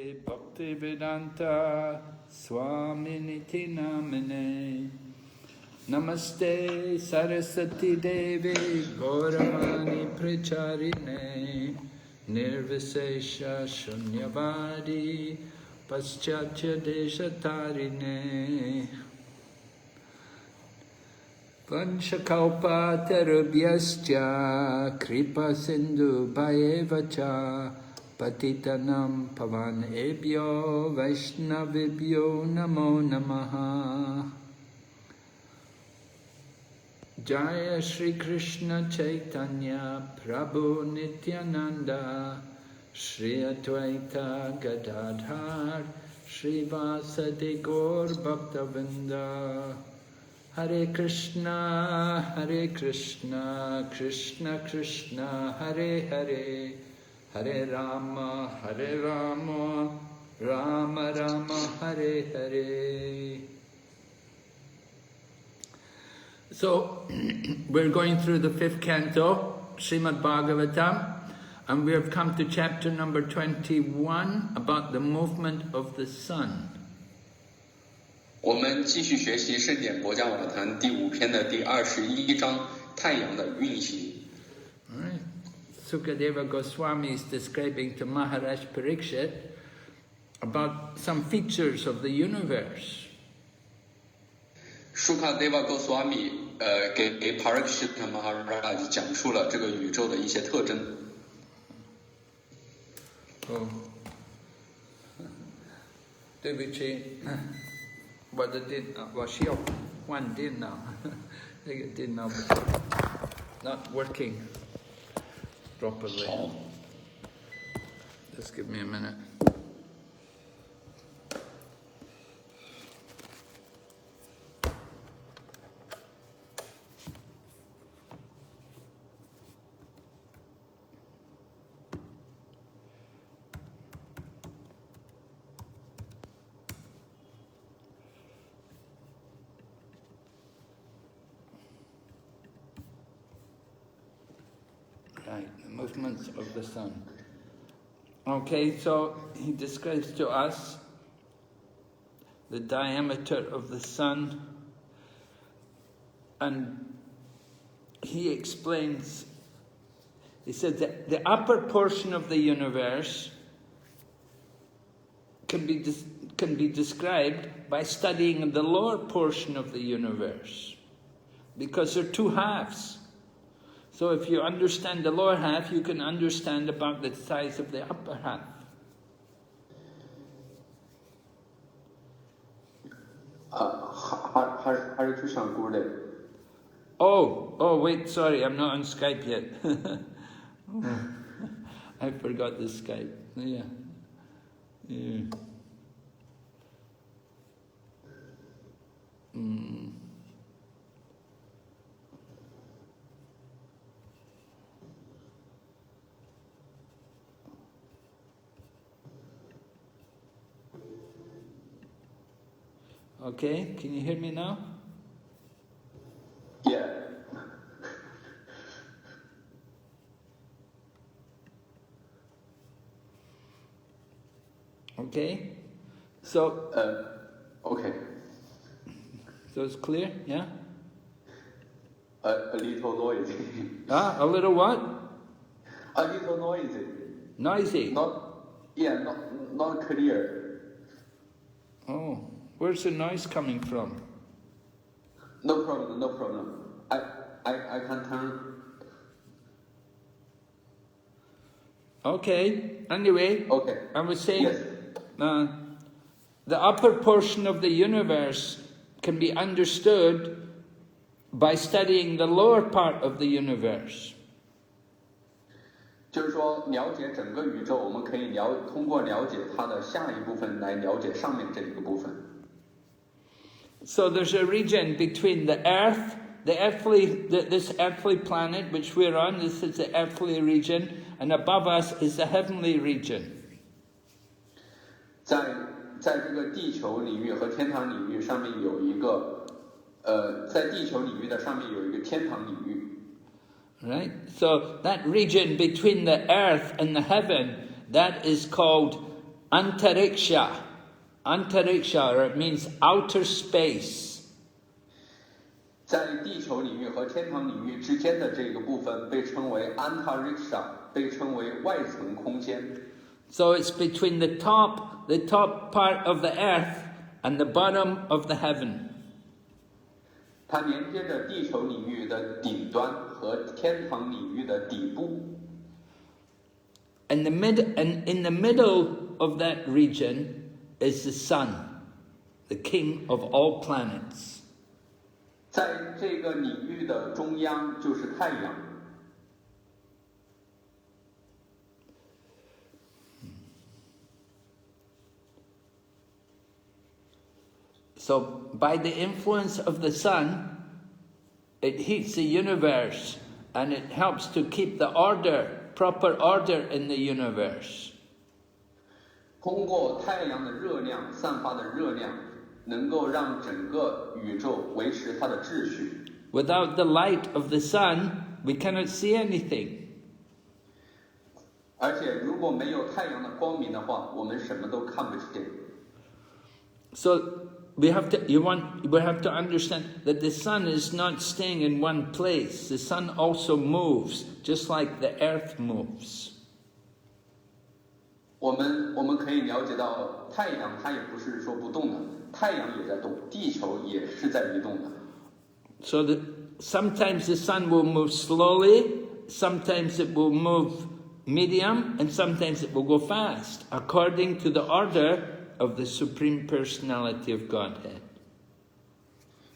Bhaktivedanta Swaminiti Namine Namaste Saraswati Devi Gauravani Pracharine Nirvisesha Shunyavadi Paschatya Deshatarine Vanchakalpa Tarubhyascha Kripa Sindhu Bhayevacha Patitanam Pavan Ebhyo Vaishnavibhyo Namo Namaha Jaya Shri Krishna Chaitanya Prabhu Nityananda Shri Advaita Gadadhar Shri Vasadi Gaur Bhaktavinda Hare Krishna Krishna Krishna Hare Hare Hare Rama, Rama Rama, Hare Hare. So, we're going through the 5th canto, Srimad Bhagavatam, and we have come to chapter number 21 about the movement of the sun. 我们继续学习圣典博讲法坛第5篇的第21章太阳的运行。 Right. Sukadeva Goswami is describing to Maharaj Parikshit about some features of the universe. Sukadeva Goswami 给 Parikshit Maharaj 讲述了这个宇宙的一些特征。Oh, Devichi, what did? Well, she one did now. I think it did now, but not working properly. Just give me a minute. Right, the movements of the sun. Okay, so he describes to us the diameter of the sun, and he explains, he said that the upper portion of the universe can be described by studying the lower portion of the universe, because they're two halves. So if you understand the lower half, you can understand about the size of the upper half. Hare Krishna Gurudev. Oh, wait, sorry, I'm not on Skype yet. I forgot the Skype. Yeah. Okay, can you hear me now? Yeah. Okay, so... Okay. So it's clear, yeah? A little noisy. A little what? A little noisy. Noisy? Not clear. Oh, where's the noise coming from? No problem. I can turn. Okay, anyway, Okay. I was saying, Yes. The upper portion of the universe can be understood by studying the lower part of the universe. 就是说，了解整个宇宙，我们可以通过了解它的下一部分来了解上面这一个部分。So there's a region between the earth, this earthly planet which we're on, this is the earthly region, and above us is the heavenly region. 在这个地球领域和天堂领域上面有一个，在地球领域的上面有一个天堂领域。Right? So that region between the earth and the heaven, that is called Antariksha. Antariksha, or it means outer space. 在地球领域和天堂领域之间的这个部分被称为 Antariksha， 被称为外层空间。So it's between the top part of the earth and the bottom of the heaven. 它连接着地球领域的顶端和天堂领域的底部。And in the middle of that region is the sun, the king of all planets. 在这个领域的中央就是太阳。So by the influence of the sun, it heats the universe and it helps to keep the proper order in the universe. 通过太阳的热量散发的热量，能够让整个宇宙维持它的秩序。Without the light of the sun, we cannot see anything. 而且如果没有太阳的光明的话，我们什么都看不见。So we have to understand that the sun is not staying in one place. The sun also moves, just like the earth moves. 我们可以了解到，太阳它也不是说不动的，太阳也在动，地球也是在移动的。So that sometimes the sun will move slowly, sometimes it will move medium, and sometimes it will go fast, according to the order of the Supreme Personality of Godhead.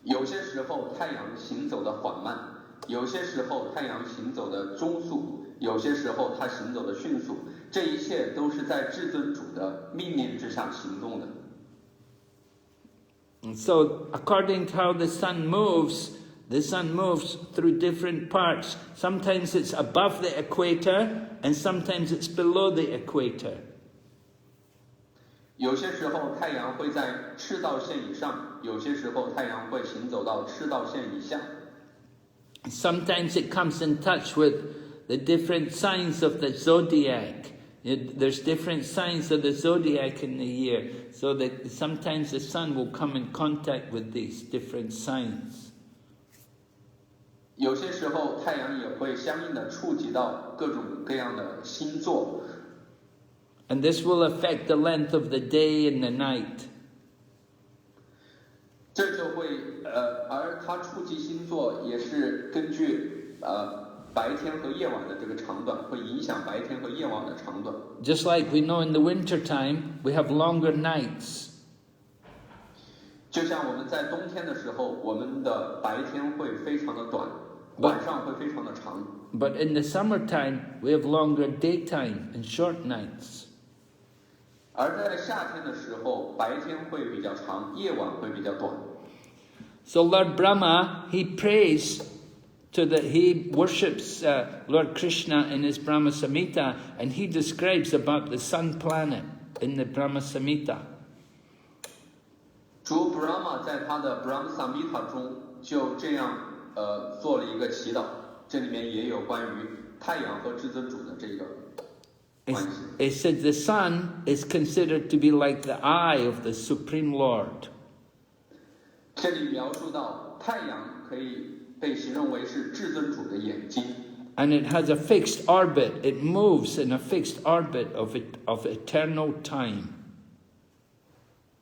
有些时候太阳行走的缓慢，有些时候太阳行走的中速，有些时候它行走的迅速，这一切都是在至尊主的命令之下行动的。And so, according to how the sun moves through different parts. Sometimes it's above the equator, and sometimes it's below the equator. 有些时候太阳会在赤道线以上，有些时候太阳会行走到赤道线以下。Sometimes it comes in touch with the different signs of the zodiac. There's different signs of the zodiac in the year, so that sometimes the sun will come in contact with these different signs. 有些时候太阳也会相应的触及到各种各样的星座。And this will affect the length of the day and the night. 这就会而它触及星座也是根据白天和夜晚的这个长短，会影响白天和夜晚的长短。Just like we know in the winter time, we have longer nights. 就像我们在冬天的时候，我们的白天会非常的短，晚上会非常的长。But in the summertime, we have longer daytime and short nights. 而在夏天的时候，白天会比较长，夜晚会比较短。So Lord Brahma, he worships Lord Krishna in his Brahma Samhita, and he describes about the sun planet in the Brahma Samhita. 主 Brahma 在他的 Brahma Samhita 中就这样做了一个祈祷，这里面也有关于太阳和至尊主的这个。It said the sun is considered to be like the eye of the Supreme Lord. 这里描述到太阳可以被形容为是至尊主的眼睛。And it has a fixed orbit. It moves in a fixed orbit of eternal time.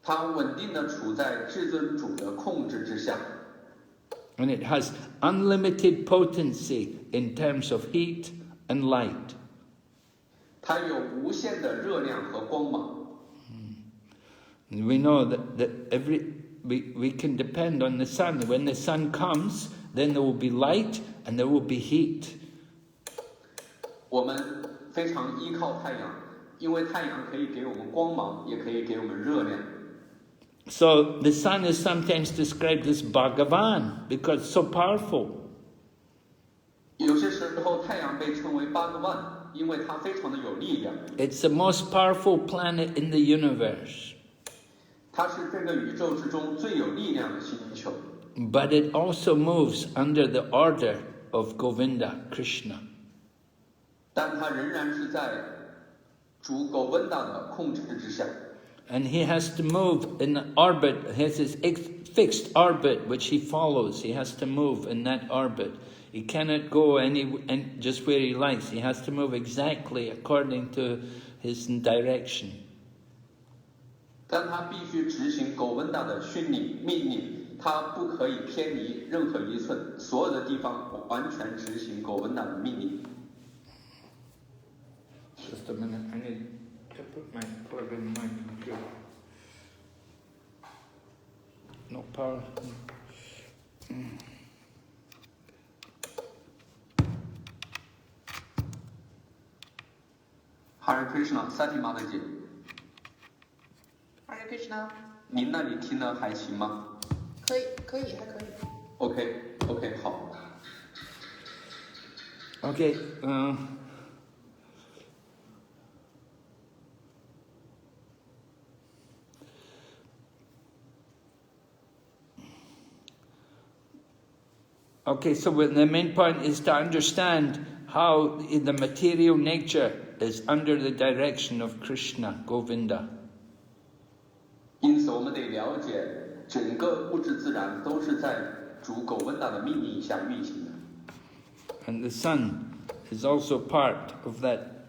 它稳定的处在至尊主的控制之下。And it has unlimited potency in terms of heat and light. 它有无限的热量和光芒。And we know that we can depend on the sun. When the sun comes, then there will be light and there will be heat. 我们非常依靠太阳，因为太阳可以给我们光芒，也可以给我们热量。So the sun is sometimes described as Bhagavan because it's so powerful. 有些时候太阳被称为Bhagavan，因为它非常的有力量。It's the most powerful planet in the universe. 它是这个宇宙之中最有力量的星球。But it also moves under the order of Govinda, Krishna. 但它仍然是在主狗温达的控制之下。And he has to move in the orbit, he has his fixed orbit which he follows. He has to move in that orbit. He cannot go just where he likes. He has to move exactly according to his direction. 但他必须执行狗温达的训令命令，他不可以偏离任何一寸，所有的地方完全执行狗温达的命令。Just a minute, I need to put my plug in my computer. No power. Hare Krishna， 萨提玛的姐。Hare Krishna， 您那里听得还行吗？可以，还可以。OK， 好。Okay. Okay, so the main point is to understand how the material nature is under the direction of Krishna, Govinda. 因此，我们得了解整个物质自然都是在主狗温达的命令下运行的。And the sun is also part of that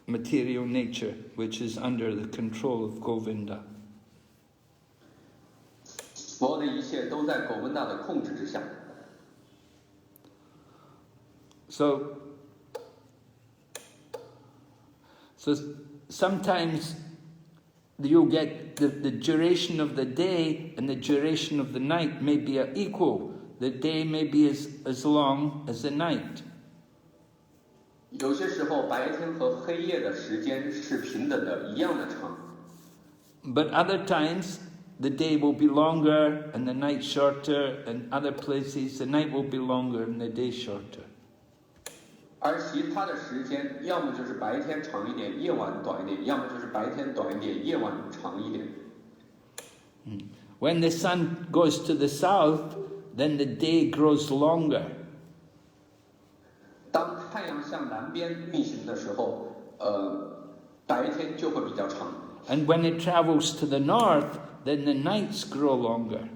material nature, which is under the control of Govinda. 所有的一切都在狗温达的控制之下。So sometimes you'll get the duration of the day and the duration of the night may be equal. The day may be as long as the night. 有些时候，白天和黑夜的时间是平等的，一样的长。But other times, the day will be longer and the night shorter, and other places the night will be longer and the day shorter. 而其他的时间，要么就是白天长一点，夜晚短一点；要么就是白天短一点，夜晚长一点。When the sun goes to the south, then the day grows longer. 当太阳向南边运行的时候，白天就会比较长。And when it travels to the north, then the nights grow longer.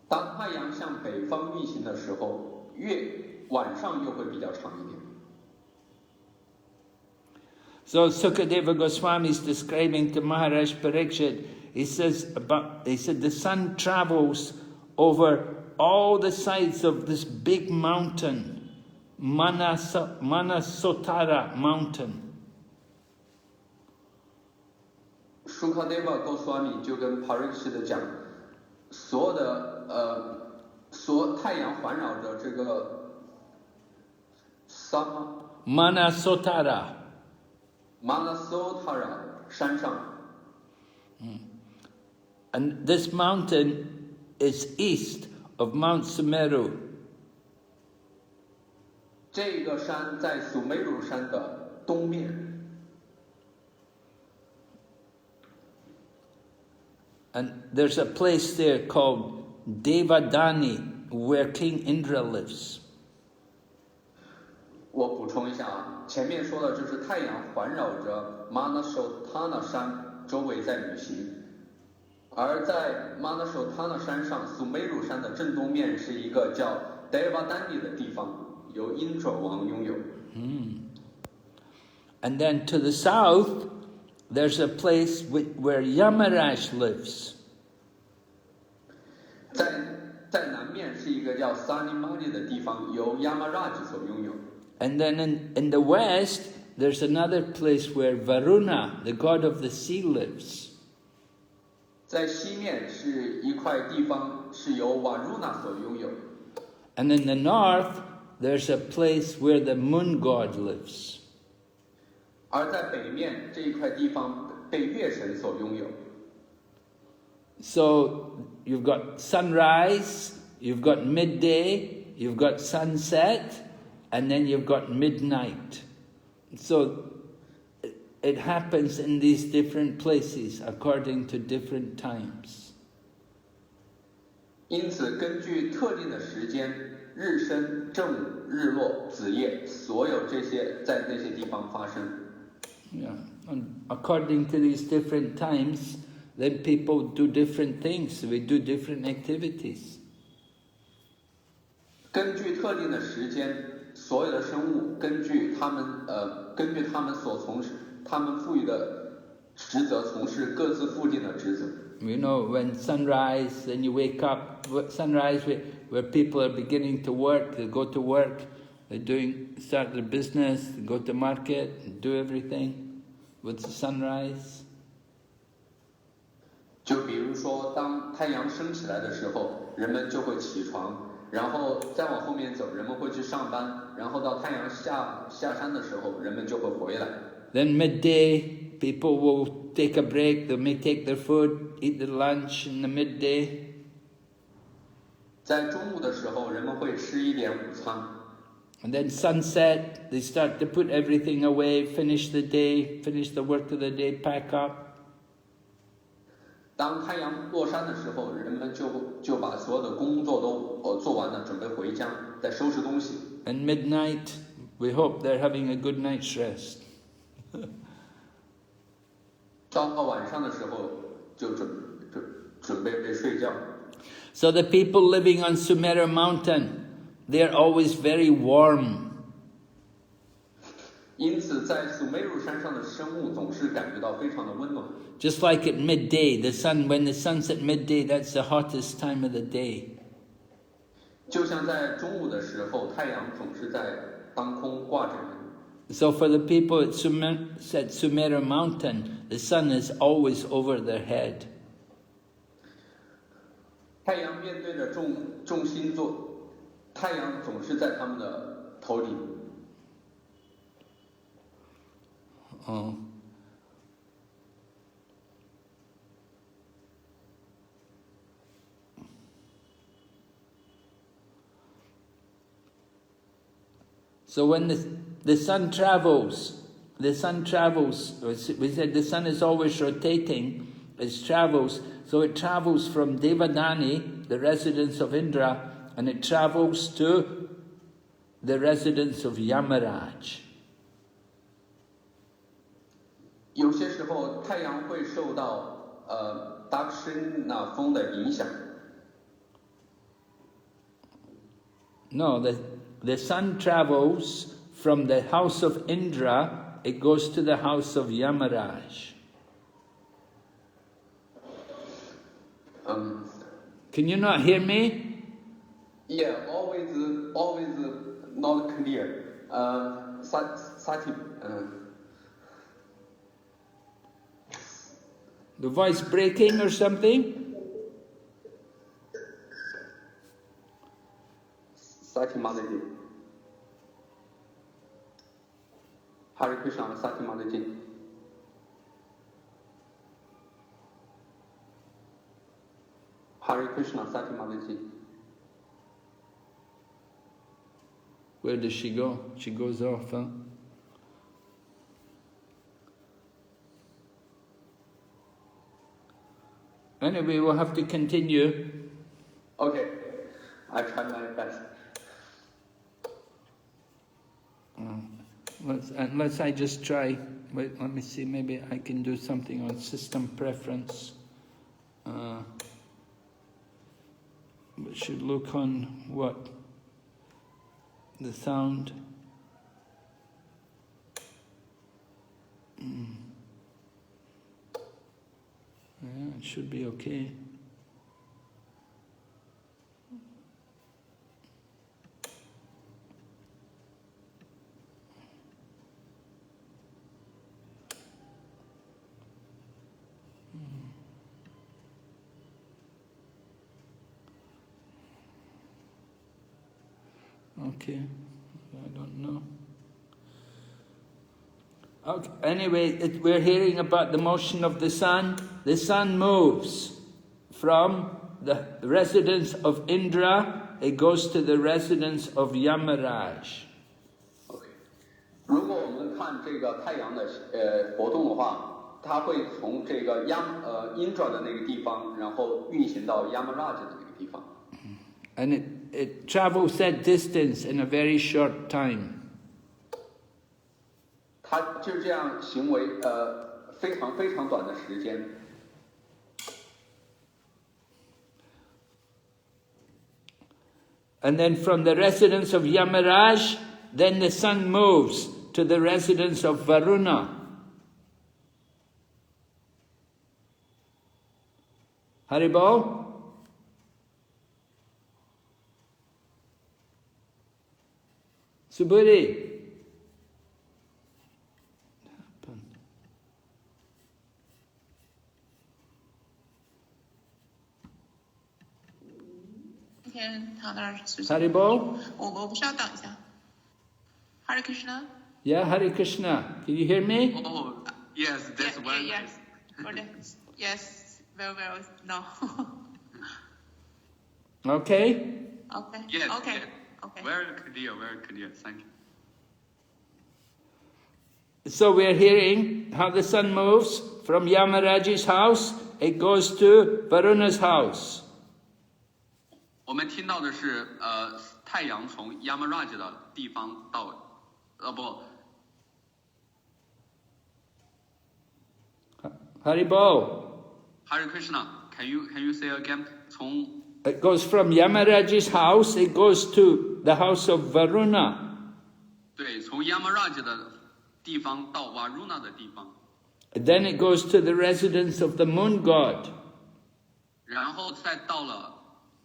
当太阳向北方运行的时候，晚上又会比较长一点。So Sukadeva Goswami is describing to Maharaj Parikshit, he said the sun travels over all the sides of this big mountain, Manasotara mountain. Sukadeva Goswami 就跟 Parikshit 讲，所有的太阳环绕着这个。Manasotara 山上。And this mountain is east of Mount Sumeru. 这个山在苏梅鲁山的东面。And there's a place there called Devadani, where King Indra lives. 我补充一下啊，前面说的就是太阳环绕着 Manasotana 山周围在旅行，而在 Manasotana 山上苏梅鲁山的正东面是一个叫 Devadani 的地方，由因卓王拥有。And then to the south, there's a place where Yamaraj lives. 在南面是一个叫 Sanimani 的地方，由 Yamaraj 所拥有。And then in the west, there's another place where Varuna, the god of the sea, lives. 在西面是一块地方，是由 Varuna 所拥有。And in the north, there's a place where the moon god lives. 而在北面这一块地方被月神所拥有。So you've got sunrise, you've got midday, you've got sunset, and then you've got midnight. So it happens in these different places according to different times. 因此，根据特定的时间，日升、正午、日落、子夜，所有这些在那些地方发生。Yeah, and according to these different times, then people do different things. We do different activities. 根据特定的时间，所有的生物根据他们所从事、他们赋予的职责，从事各自附近的职责。You know, when sunrise, then you wake up. Sunrise, where people are beginning to work, they go to work, start their business, they go to market, do everything with the sunrise. 就比如说，当太阳升起来的时候，人们就会起床。然后再往后面走，人们会去上班，然后到太阳下山的时候，人们就会回来。Then midday, people will take a break. They may take their food, eat their lunch in the midday. 在中午的时候，人们会吃一点午餐。And then sunset, they start to put everything away, finish the day, finish the work of the day, pack up. 当太阳落山的时候，人们就把所有的工作都做完了，准备回家，再收拾东西。And midnight, we hope they're having a good night's rest. 到晚上的时候就准备睡觉。So the people living on Sumera Mountain, they're always very warm. 因此，在苏梅鲁山上的生物总是感觉到非常的温暖。Just like at midday, when the sun's at midday, that's the hottest time of the day. 就像在中午的时候，太阳总是在当空挂着人。So for the people at Sumera Mountain, the sun is always over their head. 太阳面对着众星座，太阳总是在他们的头顶。Oh. So when the sun travels, we said the sun is always rotating, it travels, so it travels from Devadani, the residence of Indra, and it travels to the residence of Yamaraj. 有些时候，太阳会受到Dakshina风的影响。No, the sun travels from the house of Indra, it goes to the house of Yamaraj. Can you not hear me? Yeah, always not clear. Sati. The voice breaking or something? Sati Mataji. Hare Krishna, Sati Mataji. Hare Krishna, Sati Mataji. Where does she go? She goes off, huh? Anyway, we'll have to continue. Okay, I try my best. Unless I just try. Wait, let me see. Maybe I can do something on system preference. We should look on what? The sound. Yeah, it should be okay. Okay, I don't know. Okay. Anyway, we're hearing about the motion of the sun. The sun moves from the residence of Indra, it goes to the residence of Yamaraj. Okay. 如果我们看这个太阳的活动的话，它会从这个Indra 的那个地方，然后运行到 Yamaraj 的那个地方。And it travels that distance in a very short time. 它就这样行为非常非常短的时间。And then from the residence of Yamaraj, then the sun moves to the residence of Varuna. Haribol? Suburi? Haribol? 我不需要等一下。Hare Krishna. Yeah, Hare Krishna. Can you hear me? Oh, yes, that's very yes. Yes, very well. No. Okay. Okay. Yes. Okay. Yes. Okay. Very clear. Thank you. So we're hearing how the sun moves from Yamaraj's house, it goes to Varuna's house. 我们听到的是，太阳从 Yamaraj 的地方到，Haribol. Hare Krishna. Can you say again? 从 It goes from Yamaraj's house, it goes to the house of Varuna. 对，从 Yamaraj 的地方到 Varuna 的地方， Then it goes to the residence of the moon god. 然后再到了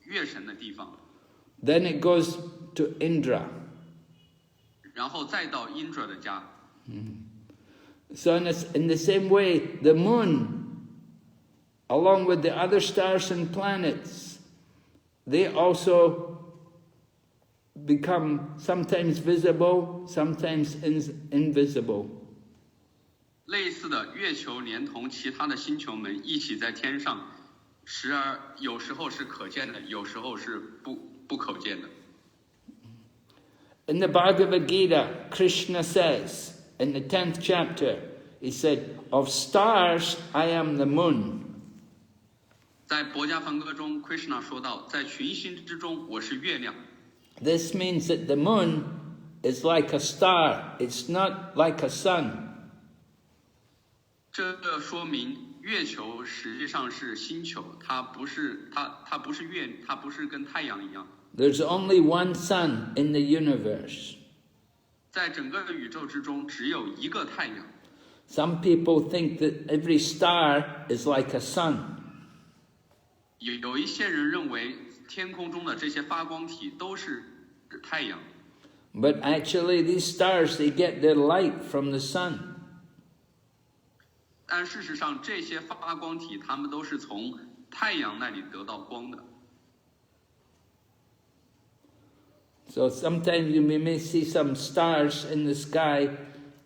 月神的地方， Then it goes to Indra. 然后再到 Indra 的家。So in the same way, the moon, along with the other stars and planets, they also become sometimes visible, sometimes invisible. 类似的，月球连同其他的星球们一起在天上，时而有时候是可见的，有时候是不可见的。In the Bhagavad Gita, Krishna says, in the 10th chapter, he said, of stars I am the moon. 在《博家梵歌》中 ，Krishna 说到，在群星之中，我是月亮。This means that the moon is like a star, it's not like a sun. 这说明月球实际上是星球，它不是月，它不是跟太阳一样。There's only one sun in the universe. 在整个宇宙之中，只有一个太阳。Some people think that every star is like a sun. 有一些人认为天空中的这些发光体都是太阳。But actually these stars, they get their light from the sun. 但事实上，这些发光体它们都是从太阳那里得到光的。So sometimes you may see some stars in the sky.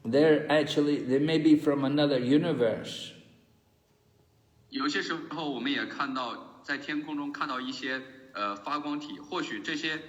They may be from another universe. 有些时候，我们也看到在天空中看到一些发光体，或许这些